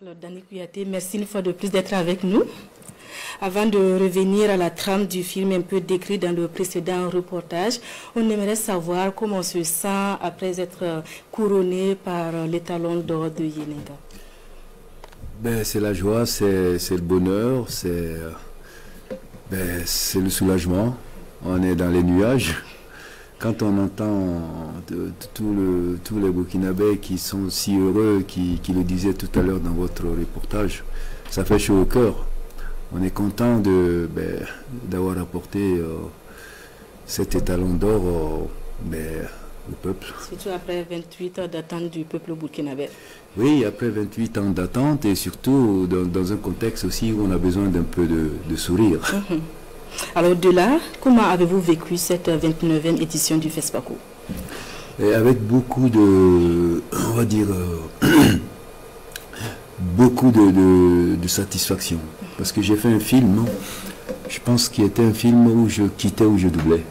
Alors, Danny Kouyaté, merci une fois de plus d'être avec nous. Avant de revenir à la trame du film un peu décrit dans le précédent reportage, on aimerait savoir comment on se sent après être couronné par l'étalon d'or de Yenenga. C'est la joie, c'est le bonheur, c'est le soulagement. On est dans les nuages. Quand on entend tous les Burkinabés qui sont si heureux, qui le disaient tout à l'heure dans votre reportage, ça fait chaud au cœur. On est content d'avoir apporté cet étalon d'or au peuple. Surtout après 28 ans d'attente du peuple burkinabé. Oui, après 28 ans d'attente et surtout dans un contexte aussi où on a besoin d'un peu de sourire. Alors de là, comment avez-vous vécu cette 29e édition du FESPACO? Avec beaucoup de, on va dire, beaucoup de satisfaction. Parce que j'ai fait un film, je pense qu'il était un film où je quittais, où je doublais.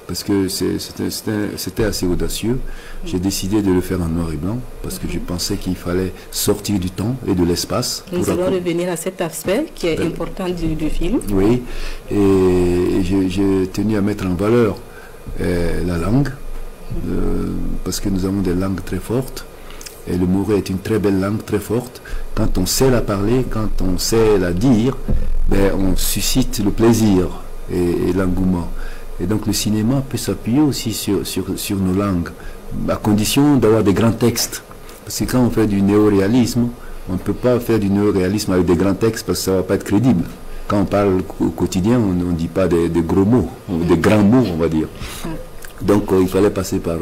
Parce que c'était assez audacieux. J'ai décidé de le faire en noir et blanc, parce que je pensais qu'il fallait sortir du temps et de l'espace. Nous allons revenir à cet aspect qui est important du film. Oui, et j'ai tenu à mettre en valeur la langue, parce que nous avons des langues très fortes. Et le Moré est une très belle langue, très forte. Quand on sait la parler, quand on sait la dire, on suscite le plaisir et l'engouement. Et donc le cinéma peut s'appuyer aussi sur nos langues, à condition d'avoir des grands textes. Parce que quand on fait du néoréalisme, on ne peut pas faire du néoréalisme avec des grands textes parce que ça ne va pas être crédible. Quand on parle au quotidien, on ne dit pas des gros mots, des grands mots, on va dire. Donc il fallait passer par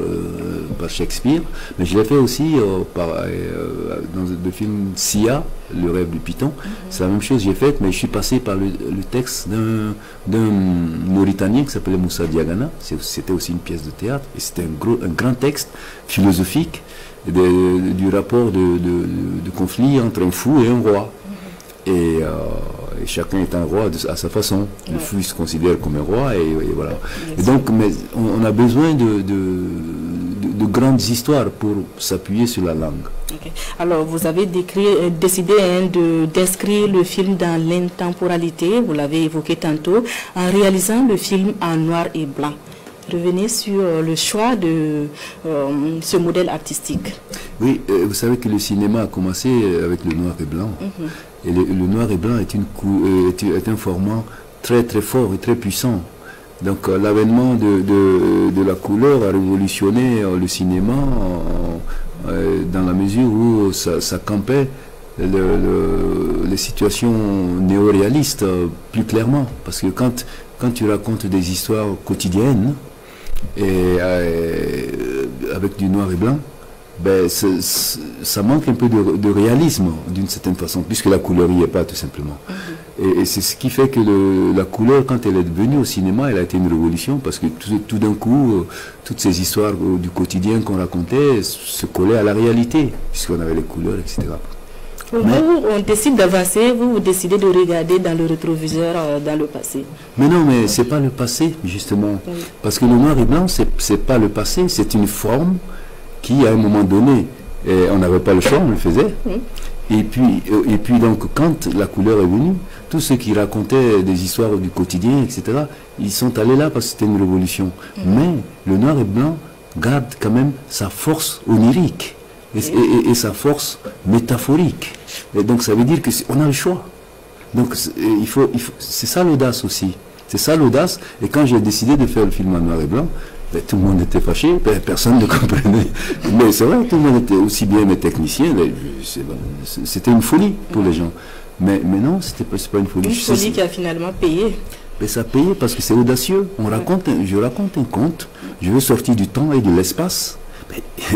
Shakespeare, mais je l'ai fait aussi dans le film Sia, le rêve du python. C'est la même chose que j'ai faite, mais je suis passé par le texte d'un Mauritanien qui s'appelait Moussa Diagana. C'était aussi une pièce de théâtre, et c'était un grand texte philosophique du rapport de conflit entre un fou et un roi. Et chacun est un roi à sa façon. Le fou se considère comme un roi, et voilà. Et donc, mais on a besoin de grandes histoires pour s'appuyer sur la langue. Okay. Alors, vous avez décidé d'inscrire le film dans l'intemporalité, vous l'avez évoqué tantôt, en réalisant le film en noir et blanc. Revenez sur le choix de ce modèle artistique. Oui, vous savez que le cinéma a commencé avec le noir et blanc. Et le noir et blanc est un format très très fort et très puissant. Donc l'avènement de la couleur a révolutionné le cinéma dans la mesure où ça campait les situations néoréalistes plus clairement. Parce que quand tu racontes des histoires quotidiennes et avec du noir et blanc, ça manque un peu de réalisme d'une certaine façon, puisque la couleur n'y est pas tout simplement. Et c'est ce qui fait que la couleur, quand elle est venue au cinéma, elle a été une révolution, parce que tout d'un coup, toutes ces histoires du quotidien qu'on racontait se collaient à la réalité, puisqu'on avait les couleurs, etc. On décide d'avancer, vous décidez de regarder dans le rétroviseur dans le passé. Mais non, mais c'est pas le passé, justement. Parce que le noir et blanc, c'est pas le passé, c'est une forme qui, à un moment donné, on n'avait pas le choix, on le faisait. Et puis donc, quand la couleur est venue, tous ceux qui racontaient des histoires du quotidien, etc., ils sont allés là parce que c'était une révolution. Mais le noir et blanc garde quand même sa force onirique et sa force métaphorique. Et donc ça veut dire qu'on a le choix. Donc c'est ça l'audace aussi. C'est ça l'audace. Et quand j'ai décidé de faire le film en noir et blanc, tout le monde était fâché, personne ne comprenait. Mais c'est vrai, tout le monde était aussi bien mes techniciens. C'était une folie pour les gens. Mais non, c'est pas une folie. Une folie qui a finalement payé. Mais ça a payé parce que c'est audacieux. Je raconte un conte, je veux sortir du temps et de l'espace.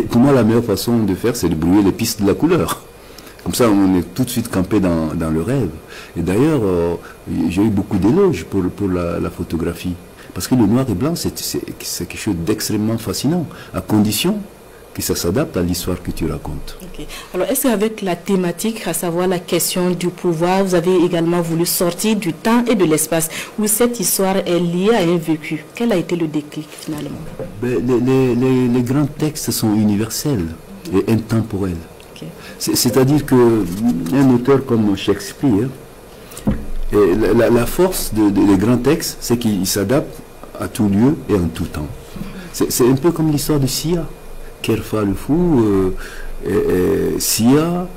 Pour moi, la meilleure façon de faire, c'est de brouiller les pistes de la couleur. Comme ça, on est tout de suite campé dans le rêve. Et d'ailleurs, j'ai eu beaucoup d'éloges pour la photographie. Parce que le noir et blanc, c'est quelque chose d'extrêmement fascinant, à condition que ça s'adapte à l'histoire que tu racontes. Okay. Alors, est-ce qu'avec la thématique, à savoir la question du pouvoir, vous avez également voulu sortir du temps et de l'espace, où cette histoire est liée à un vécu? Quel a été le déclic, finalement? Les grands textes sont universels et intemporels. Okay. C'est-à-dire qu'un auteur comme Shakespeare, et la force des grands textes, c'est qu'ils s'adaptent à tout lieu et en tout temps. C'est un peu comme l'histoire de Sia, Kerfa le fou, Sia.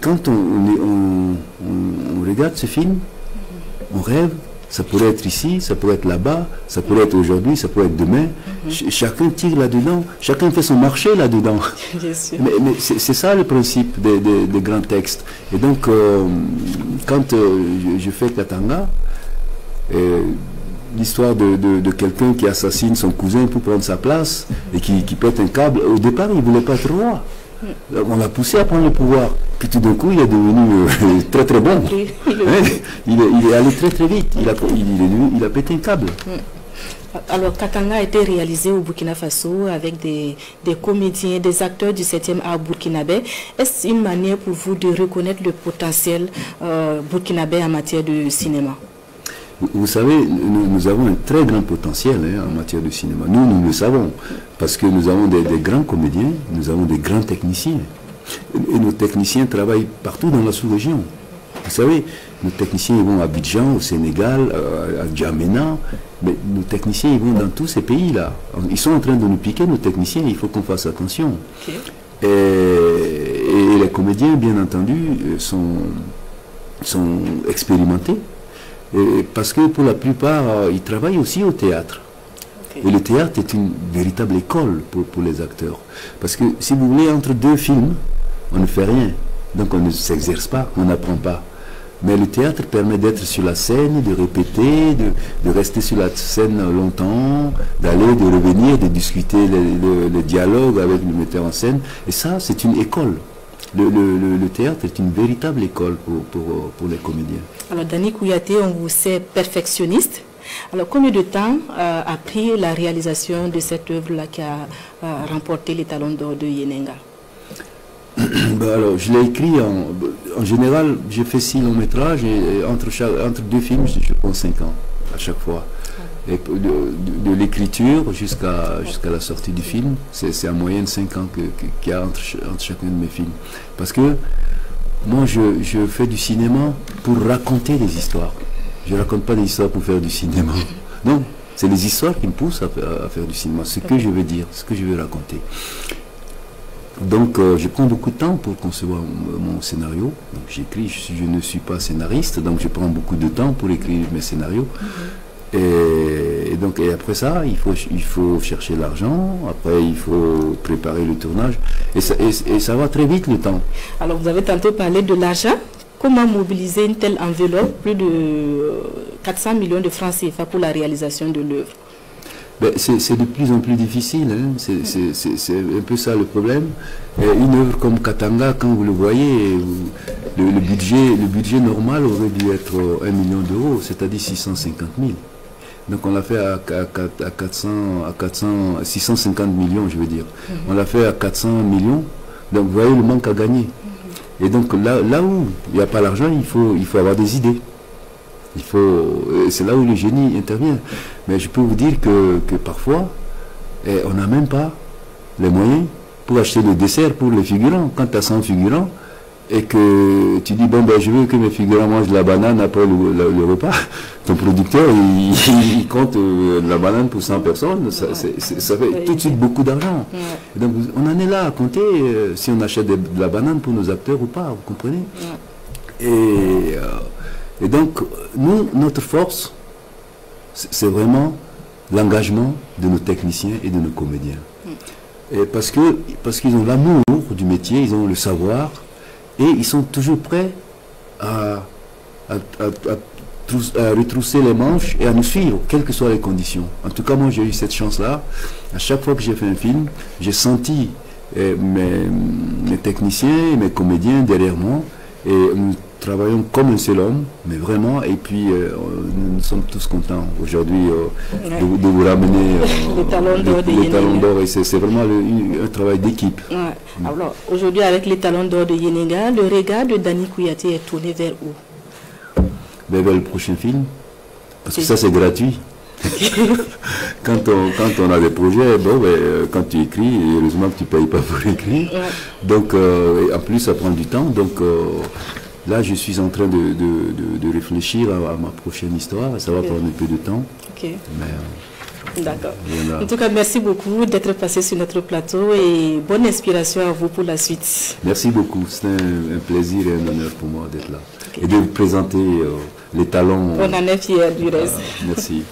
Quand on regarde ce film, on rêve, ça pourrait être ici, ça pourrait être là-bas, ça pourrait être aujourd'hui, ça pourrait être demain. Chacun tire là-dedans, chacun fait son marché là-dedans. Mais c'est ça le principe des grands textes. Et donc, quand je fais Katanga, l'histoire de quelqu'un qui assassine son cousin pour prendre sa place et qui pète un câble, au départ, il ne voulait pas être roi. On l'a poussé à prendre le pouvoir. Puis tout d'un coup, il est devenu très très bon. Il est allé très très vite. Il a pété un câble. Alors, Katanga a été réalisé au Burkina Faso avec des comédiens, des acteurs du 7e art burkinabé. Est-ce une manière pour vous de reconnaître le potentiel burkinabé en matière de cinéma? Vous savez, nous avons un très grand potentiel en matière de cinéma. Nous le savons, parce que nous avons des grands comédiens, nous avons des grands techniciens. Et nos techniciens travaillent partout dans la sous-région. Vous savez, nos techniciens ils vont à Abidjan, au Sénégal, à Djamena, mais nos techniciens ils vont dans tous ces pays-là. Ils sont en train de nous piquer, nos techniciens, il faut qu'on fasse attention. Okay. Et les comédiens, bien entendu, sont expérimentés. Parce que pour la plupart, ils travaillent aussi au théâtre. Okay. Et le théâtre est une véritable école pour les acteurs. Parce que si vous voulez, entre deux films, on ne fait rien. Donc on ne s'exerce pas, on n'apprend pas. Mais le théâtre permet d'être sur la scène, de répéter, de rester sur la scène longtemps, d'aller, de revenir, de discuter le dialogue avec le metteur en scène. Et ça, c'est une école. Le théâtre est une véritable école pour les comédiens. Alors, Dani Kouyaté, on vous sait perfectionniste. Alors, combien de temps a pris la réalisation de cette œuvre-là qui a remporté les Talons d'Or de Yenenga? Alors, je l'ai écrit en général, j'ai fait 6 longs métrages et entre deux films, je prends 5 ans à chaque fois. Et de l'écriture jusqu'à la sortie du film, c'est en moyenne 5 ans qu'il y a entre chacun de mes films. Parce que moi, je fais du cinéma pour raconter des histoires. Je ne raconte pas des histoires pour faire du cinéma. Non, c'est les histoires qui me poussent à faire du cinéma, ce que je veux dire, ce que je veux raconter. Donc, je prends beaucoup de temps pour concevoir mon scénario. Donc, j'écris, je ne suis pas scénariste, donc je prends beaucoup de temps pour écrire mes scénarios. Et après ça, il faut chercher l'argent, après il faut préparer le tournage, et ça va très vite le temps. Alors vous avez tantôt parlé de l'argent. Comment mobiliser une telle enveloppe, plus de 400 millions de francs CFA pour la réalisation de l'œuvre? C'est de plus en plus difficile, hein. C'est un peu ça le problème. Une œuvre comme Katanga, quand vous le voyez, le budget normal aurait dû être 1 million d'euros, c'est-à-dire 650 000. Donc on l'a fait à 650 millions, je veux dire. On l'a fait à 400 millions. Donc vous voyez le manque à gagner. Et donc là où il n'y a pas l'argent, il faut avoir des idées. C'est là où le génie intervient. Mais je peux vous dire que parfois, on n'a même pas les moyens pour acheter le dessert pour les figurants. Quand tu as 100 figurants, et que tu dis, bon, je veux que mes figurants mangent de la banane après le repas, ton producteur, il compte la banane pour 100 personnes, ça fait tout de suite beaucoup d'argent. Ouais. Donc, on en est là à compter si on achète de la banane pour nos acteurs ou pas, vous comprenez? Ouais. Et donc, notre force, c'est vraiment l'engagement de nos techniciens et de nos comédiens. Et parce qu'ils ont l'amour du métier, ils ont le savoir, et ils sont toujours prêts à retrousser les manches et à nous suivre, quelles que soient les conditions. En tout cas, moi, j'ai eu cette chance-là. À chaque fois que j'ai fait un film, j'ai senti mes techniciens et mes comédiens derrière moi. Et nous travaillons comme un seul homme, mais vraiment. Et puis, nous sommes tous contents aujourd'hui de vous ramener les talons d'or. Et c'est vraiment un travail d'équipe. Ouais. Alors, aujourd'hui, avec les talons d'or de Yenenga, le regard de Dani Kouyaté est tourné vers où? Vers le prochain film. Parce que ça, c'est gratuit. Quand on a des projets, bon, quand tu écris, heureusement que tu ne payes pas pour écrire. Ouais. Donc, en plus, ça prend du temps. Donc, là, je suis en train de réfléchir à ma prochaine histoire. Ça va prendre un peu de temps. Okay. Mais, d'accord. Voilà. En tout cas, merci beaucoup d'être passé sur notre plateau et bonne inspiration à vous pour la suite. Merci beaucoup. C'est un plaisir et un honneur pour moi d'être là. Okay. Et de vous présenter les talents. On en est fiers du reste. Merci.